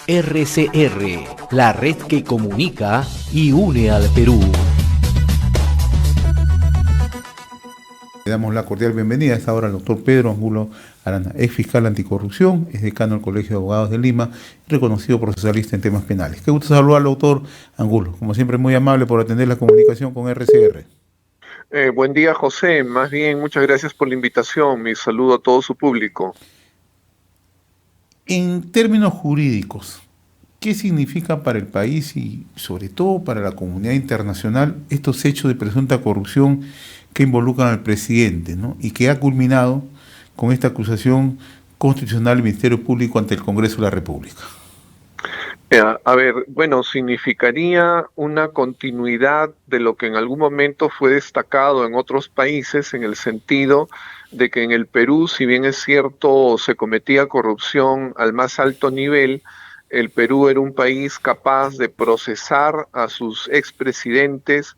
RCR, la red que comunica y une al Perú. Le damos la cordial bienvenida a esta hora al doctor Pedro Angulo Arana, ex fiscal anticorrupción, es decano del Colegio de Abogados de Lima, reconocido procesalista en temas penales. Qué gusto saludar al doctor Angulo, como siempre muy amable por atender la comunicación con RCR. Buen día, José. Más bien, muchas gracias por la invitación. Mi saludo a todo su público. En términos jurídicos, ¿qué significa para el país y sobre todo para la comunidad internacional estos hechos de presunta corrupción que involucran al presidente, ¿no? Y que ha culminado con esta acusación constitucional del Ministerio Público ante el Congreso de la República? Bueno, significaría una continuidad de lo que en algún momento fue destacado en otros países, en el sentido de que en el Perú, si bien es cierto, se cometía corrupción al más alto nivel, el Perú era un país capaz de procesar a sus expresidentes,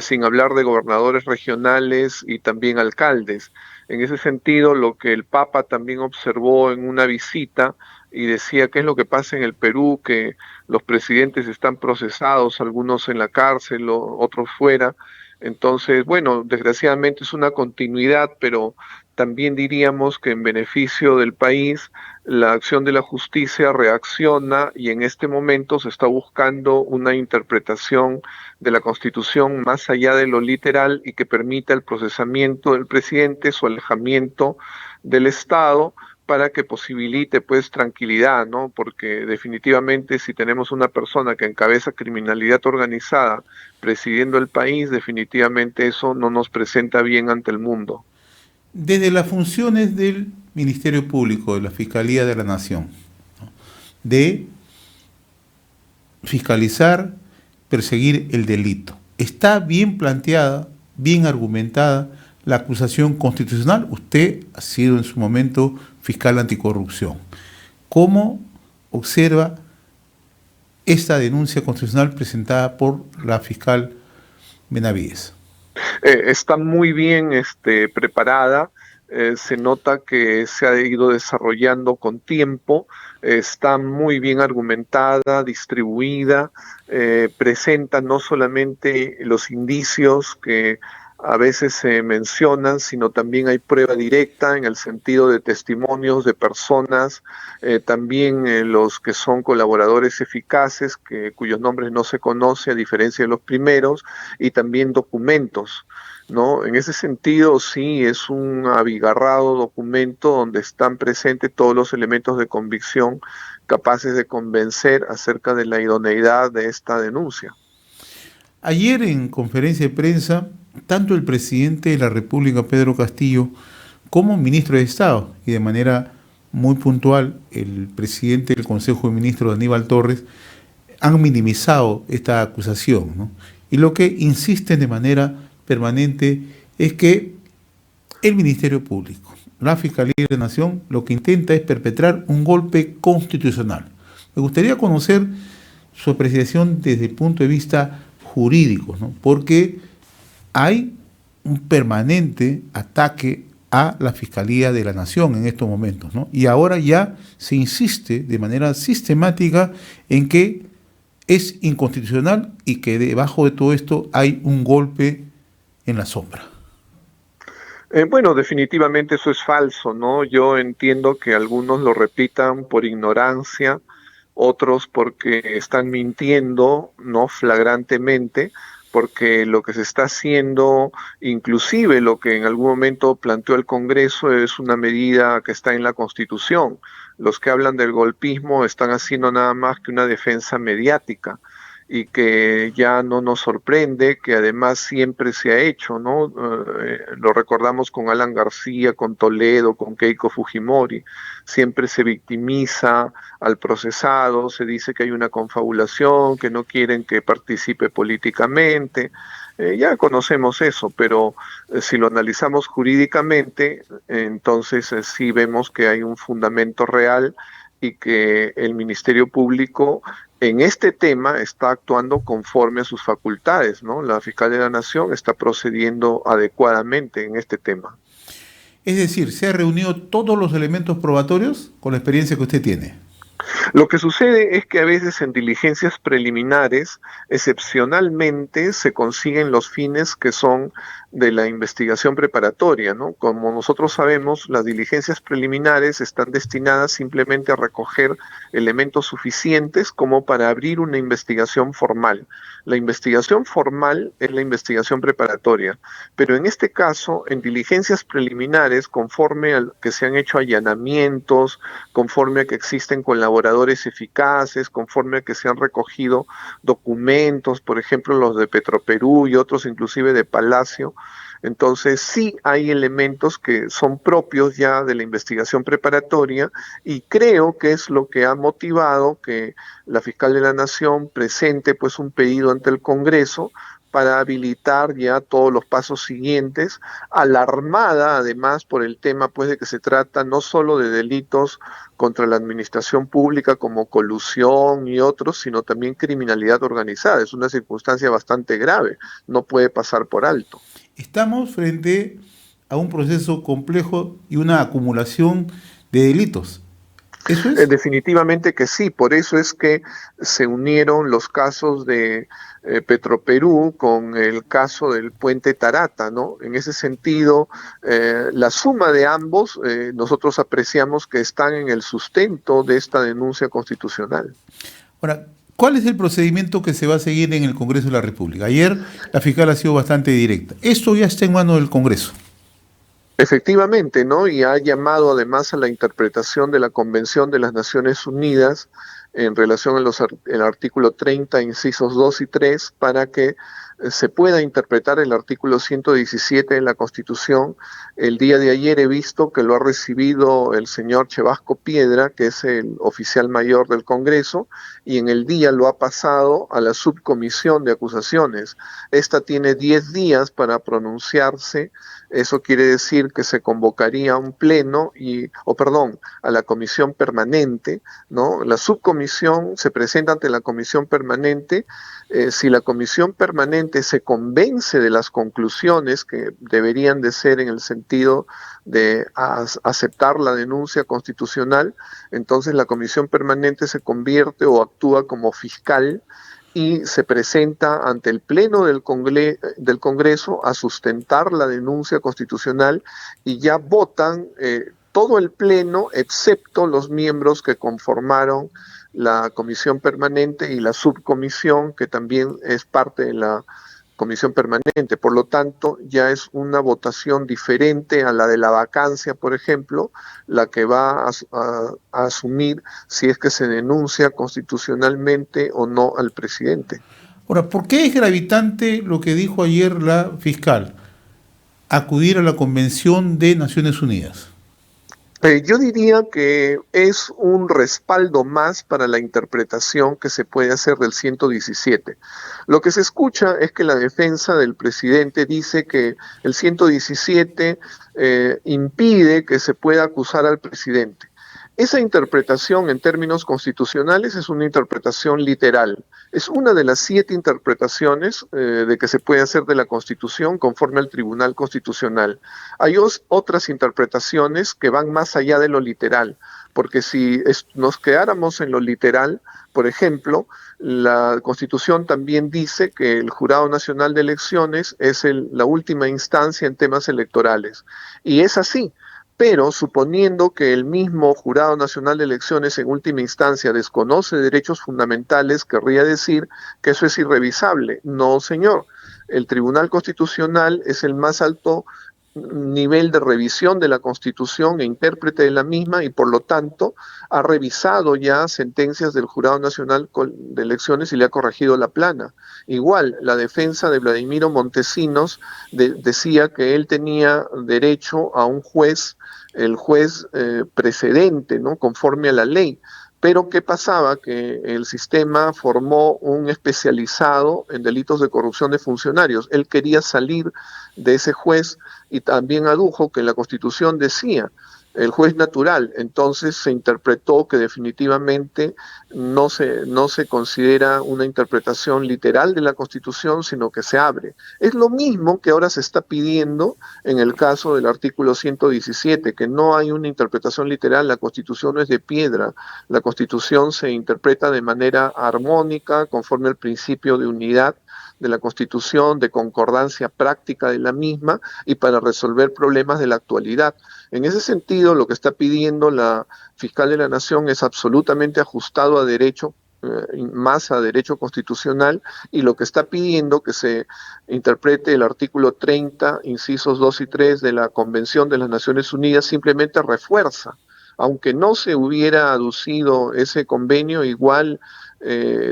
sin hablar de gobernadores regionales y también alcaldes. En ese sentido, lo que el Papa también observó en una visita y decía qué es lo que pasa en el Perú, que los presidentes están procesados, algunos en la cárcel, otros fuera. Entonces, bueno, desgraciadamente es una continuidad, pero también diríamos que en beneficio del país, la acción de la justicia reacciona y en este momento se está buscando una interpretación de la Constitución más allá de lo literal y que permita el procesamiento del presidente, su alejamiento del Estado, para que posibilite pues tranquilidad, ¿no? Porque definitivamente si tenemos una persona que encabeza criminalidad organizada presidiendo el país, definitivamente eso no nos presenta bien ante el mundo. Desde las funciones del Ministerio Público, de la Fiscalía de la Nación, ¿no?, de fiscalizar, perseguir el delito, ¿está bien planteada, bien argumentada la acusación constitucional? Usted ha sido en su momento fiscal anticorrupción. ¿Cómo observa esta denuncia constitucional presentada por la fiscal Benavides? Está muy bien preparada, se nota que se ha ido desarrollando con tiempo, está muy bien argumentada, distribuida, presenta no solamente los indicios que a veces se mencionan, sino también hay prueba directa en el sentido de testimonios de personas, también los que son colaboradores eficaces, cuyos nombres no se conoce a diferencia de los primeros, y también documentos, ¿no? En ese sentido, sí, es un abigarrado documento donde están presentes todos los elementos de convicción capaces de convencer acerca de la idoneidad de esta denuncia. Ayer en conferencia de prensa, tanto el presidente de la República, Pedro Castillo, como ministro de Estado, y de manera muy puntual el presidente del Consejo de Ministros, Aníbal Torres, han minimizado esta acusación, ¿no? Y lo que insisten de manera permanente es que el Ministerio Público, la Fiscalía de la Nación, lo que intenta es perpetrar un golpe constitucional. Me gustaría conocer su apreciación desde el punto de vista jurídico, ¿no?, porque hay un permanente ataque a la Fiscalía de la Nación en estos momentos, ¿no? Y ahora ya se insiste de manera sistemática en que es inconstitucional y que debajo de todo esto hay un golpe en la sombra. Bueno, definitivamente eso es falso, ¿no? Yo entiendo que algunos lo repitan por ignorancia, otros porque están mintiendo, ¿no?, flagrantemente, porque lo que se está haciendo, inclusive lo que en algún momento planteó el Congreso, es una medida que está en la Constitución. Los que hablan del golpismo están haciendo nada más que una defensa mediática y que ya no nos sorprende, que además siempre se ha hecho, ¿no? Lo recordamos con Alan García, con Toledo, con Keiko Fujimori. Siempre se victimiza al procesado, se dice que hay una confabulación, que no quieren que participe políticamente. Ya conocemos eso, pero si lo analizamos jurídicamente, entonces sí vemos que hay un fundamento real y que el Ministerio Público en este tema está actuando conforme a sus facultades, ¿no? La Fiscalía de la Nación está procediendo adecuadamente en este tema. Es decir, ¿se han reunido todos los elementos probatorios con la experiencia que usted tiene? Lo que sucede es que a veces en diligencias preliminares, excepcionalmente, se consiguen los fines que son de la investigación preparatoria, ¿no? Como nosotros sabemos, las diligencias preliminares están destinadas simplemente a recoger elementos suficientes como para abrir una investigación formal. La investigación formal es la investigación preparatoria, pero en este caso, en diligencias preliminares, conforme a que se han hecho allanamientos, conforme a que existen colaboradores eficaces, conforme a que se han recogido documentos, por ejemplo los de Petroperú y otros inclusive de Palacio. Entonces sí hay elementos que son propios ya de la investigación preparatoria y creo que es lo que ha motivado que la fiscal de la Nación presente pues un pedido ante el Congreso para habilitar ya todos los pasos siguientes, alarmada además por el tema pues de que se trata no solo de delitos contra la administración pública como colusión y otros, sino también criminalidad organizada. Es una circunstancia bastante grave, no puede pasar por alto. Estamos frente a un proceso complejo y una acumulación de delitos. ¿Eso es? Definitivamente que sí, por eso es que se unieron los casos de Petroperú con el caso del puente Tarata, ¿no? En ese sentido, la suma de ambos, nosotros apreciamos que están en el sustento de esta denuncia constitucional. Ahora, ¿cuál es el procedimiento que se va a seguir en el Congreso de la República? Ayer la fiscal ha sido bastante directa. Esto ya está en manos del Congreso. Efectivamente, ¿no? Y ha llamado además a la interpretación de la Convención de las Naciones Unidas en relación a el artículo 30, incisos 2 y 3, para que se pueda interpretar el artículo 117 de la Constitución. El día de ayer he visto que lo ha recibido el señor Chevasco Piedra, que es el oficial mayor del Congreso, y en el día lo ha pasado a la subcomisión de acusaciones. Esta tiene 10 días para pronunciarse. Eso quiere decir que se convocaría a un pleno a la comisión permanente, ¿no? La subcomisión se presenta ante la comisión permanente. Si la comisión permanente se convence de las conclusiones que deberían de ser en el sentido de aceptar la denuncia constitucional, entonces la comisión permanente se convierte o actúa como fiscal y se presenta ante el Pleno del Congreso a sustentar la denuncia constitucional y ya votan todo el Pleno, excepto los miembros que conformaron la comisión permanente y la subcomisión, que también es parte de la comisión permanente. Por lo tanto, ya es una votación diferente a la de la vacancia, por ejemplo, la que va a asumir si es que se denuncia constitucionalmente o no al presidente. Ahora, ¿por qué es gravitante lo que dijo ayer la fiscal? Acudir a la Convención de Naciones Unidas. Yo diría que es un respaldo más para la interpretación que se puede hacer del 117. Lo que se escucha es que la defensa del presidente dice que el 117 impide que se pueda acusar al presidente. Esa interpretación en términos constitucionales es una interpretación literal. Es una de las 7 interpretaciones de que se puede hacer de la Constitución conforme al Tribunal Constitucional. Hay otras interpretaciones que van más allá de lo literal, porque si nos quedáramos en lo literal, por ejemplo, la Constitución también dice que el Jurado Nacional de Elecciones es la última instancia en temas electorales. Y es así. Pero suponiendo que el mismo Jurado Nacional de Elecciones en última instancia desconoce derechos fundamentales, querría decir que eso es irrevisable. No, señor. El Tribunal Constitucional es el más alto nivel de revisión de la Constitución e intérprete de la misma y por lo tanto ha revisado ya sentencias del Jurado Nacional de Elecciones y le ha corregido la plana. Igual, la defensa de Vladimiro Montesinos decía que él tenía derecho a un juez, el juez precedente, ¿no? Conforme a la ley. Pero ¿qué pasaba? Que el sistema formó un especializado en delitos de corrupción de funcionarios. Él quería salir de ese juez y también adujo que la Constitución decía el juez natural. Entonces se interpretó que definitivamente no se considera una interpretación literal de la Constitución, sino que se abre. Es lo mismo que ahora se está pidiendo en el caso del artículo 117, que no hay una interpretación literal, la Constitución no es de piedra, la Constitución se interpreta de manera armónica, conforme al principio de unidad de la Constitución, de concordancia práctica de la misma y para resolver problemas de la actualidad. En ese sentido, lo que está pidiendo la fiscal de la Nación es absolutamente ajustado a derecho, más a derecho constitucional, y lo que está pidiendo que se interprete el artículo 30, incisos 2 y 3 de la Convención de las Naciones Unidas simplemente refuerza. Aunque no se hubiera aducido ese convenio, igual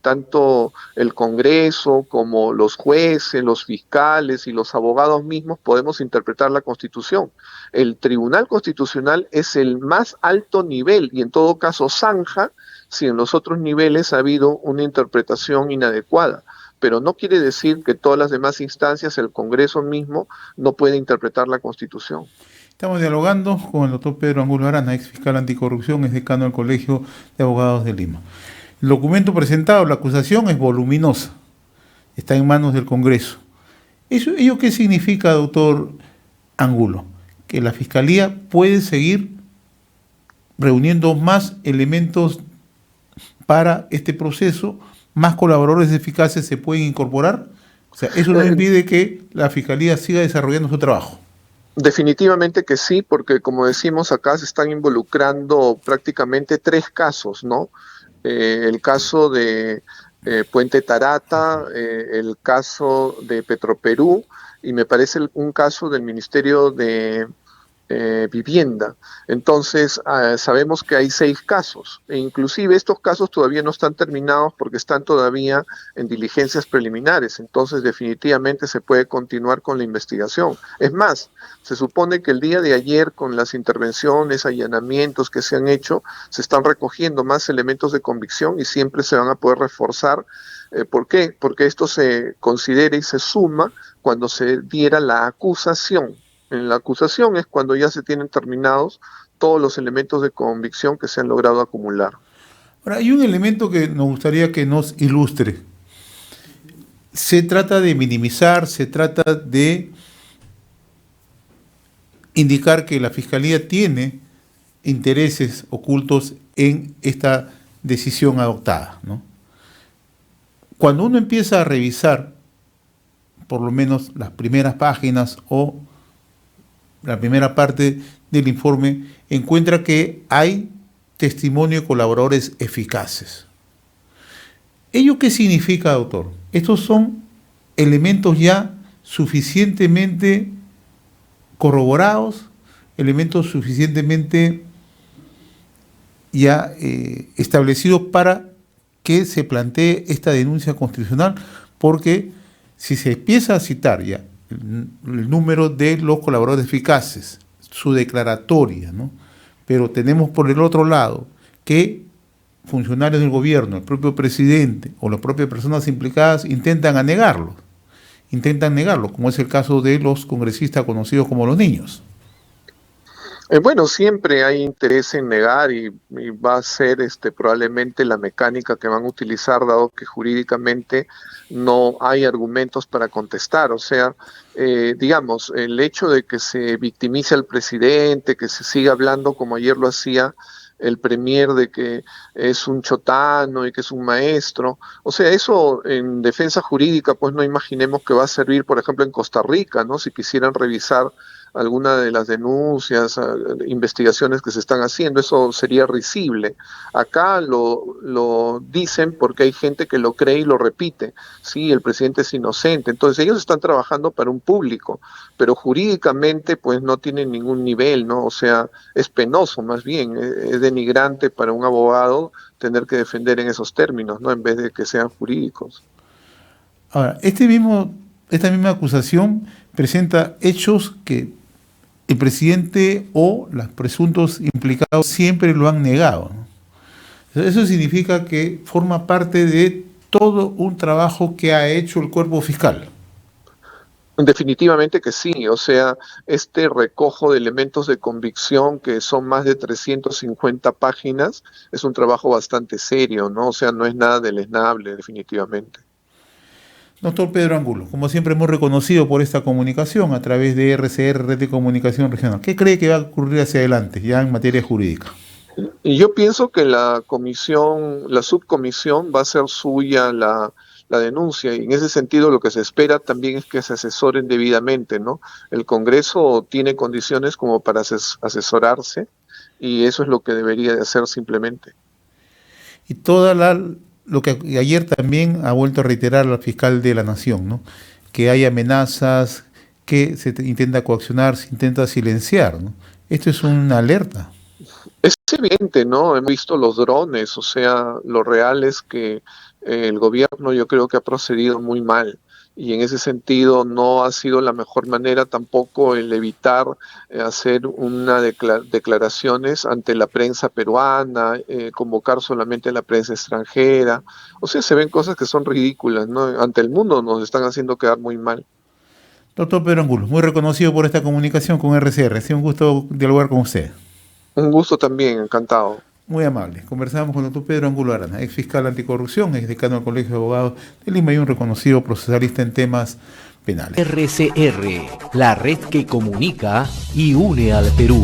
tanto el Congreso como los jueces, los fiscales y los abogados mismos podemos interpretar la Constitución. El Tribunal Constitucional es el más alto nivel y en todo caso zanja si en los otros niveles ha habido una interpretación inadecuada. Pero no quiere decir que todas las demás instancias, el Congreso mismo, no puede interpretar la Constitución. Estamos dialogando con el doctor Pedro Angulo Arana, ex fiscal anticorrupción, ex decano del Colegio de Abogados de Lima. El documento presentado, la acusación, es voluminosa, está en manos del Congreso. ¿Ello qué significa, doctor Angulo? Que la Fiscalía puede seguir reuniendo más elementos para este proceso, más colaboradores eficaces se pueden incorporar. O sea, eso no impide que la Fiscalía siga desarrollando su trabajo. Definitivamente que sí, porque como decimos acá se están involucrando prácticamente 3 casos, ¿no? El caso de Puente Tarata, el caso de Petroperú y me parece un caso del Ministerio de Vivienda. Entonces sabemos que hay 6 casos e inclusive estos casos todavía no están terminados porque están todavía en diligencias preliminares. Entonces definitivamente se puede continuar con la investigación. Es más, se supone que el día de ayer con las intervenciones, allanamientos que se han hecho, se están recogiendo más elementos de convicción y siempre se van a poder reforzar. ¿Por qué? Porque esto se considera y se suma cuando se diera la acusación. En la acusación es cuando ya se tienen terminados todos los elementos de convicción que se han logrado acumular. Ahora, hay un elemento que nos gustaría que nos ilustre. Se trata de minimizar, se trata de indicar que la Fiscalía tiene intereses ocultos en esta decisión adoptada, ¿no? Cuando uno empieza a revisar, por lo menos las primeras páginas o la primera parte del informe, encuentra que hay testimonio de colaboradores eficaces. ¿Ello qué significa, doctor? Estos son elementos ya suficientemente corroborados, elementos suficientemente ya establecidos para que se plantee esta denuncia constitucional, porque si se empieza a citar ya el número de los colaboradores eficaces, su declaratoria, ¿no? Pero tenemos por el otro lado que funcionarios del gobierno, el propio presidente o las propias personas implicadas intentan negarlo, como es el caso de los congresistas conocidos como los niños. Bueno, siempre hay interés en negar y va a ser probablemente la mecánica que van a utilizar, dado que jurídicamente no hay argumentos para contestar. O sea, digamos, el hecho de que se victimice al presidente, que se siga hablando como ayer lo hacía el premier de que es un chotano y que es un maestro, o sea, eso en defensa jurídica pues no imaginemos que va a servir, por ejemplo, en Costa Rica, ¿no? Si quisieran revisar alguna de las denuncias, investigaciones que se están haciendo, eso sería risible. Acá lo dicen porque hay gente que lo cree y lo repite. Sí, el presidente es inocente. Entonces ellos están trabajando para un público, pero jurídicamente pues no tienen ningún nivel, ¿no? O sea, es penoso más bien, es denigrante para un abogado tener que defender en esos términos, ¿no? En vez de que sean jurídicos. Ahora, esta misma acusación presenta hechos que el presidente o los presuntos implicados siempre lo han negado, ¿no? Eso significa que forma parte de todo un trabajo que ha hecho el cuerpo fiscal. Definitivamente que sí, o sea, este recojo de elementos de convicción que son más de 350 páginas es un trabajo bastante serio, ¿no? O sea, no es nada deleznable, definitivamente. Doctor Pedro Angulo, como siempre muy reconocido por esta comunicación a través de RCR, Red de Comunicación Regional. ¿Qué cree que va a ocurrir hacia adelante, ya en materia jurídica? Y yo pienso que la subcomisión va a ser suya la denuncia y en ese sentido lo que se espera también es que se asesoren debidamente, ¿no? El Congreso tiene condiciones como para asesorarse y eso es lo que debería de hacer simplemente. Y lo que ayer también ha vuelto a reiterar la fiscal de la Nación, ¿no? Que hay amenazas, que intenta coaccionar, se intenta silenciar, ¿no? Esto es una alerta. Es evidente, ¿no? Hemos visto los drones, o sea, lo real es que el gobierno yo creo que ha procedido muy mal y en ese sentido no ha sido la mejor manera tampoco el evitar hacer una declaraciones ante la prensa peruana, convocar solamente a la prensa extranjera, o sea, se ven cosas que son ridículas, ¿no? Ante el mundo nos están haciendo quedar muy mal. Doctor Pedro Angulo, muy reconocido por esta comunicación con RCR. Ha sido un gusto dialogar con usted. Un gusto también, encantado. Muy amable. Conversamos con el doctor Pedro Angulo Arana, ex fiscal anticorrupción, ex decano del Colegio de Abogados de Lima y un reconocido procesalista en temas penales. RCR, la red que comunica y une al Perú.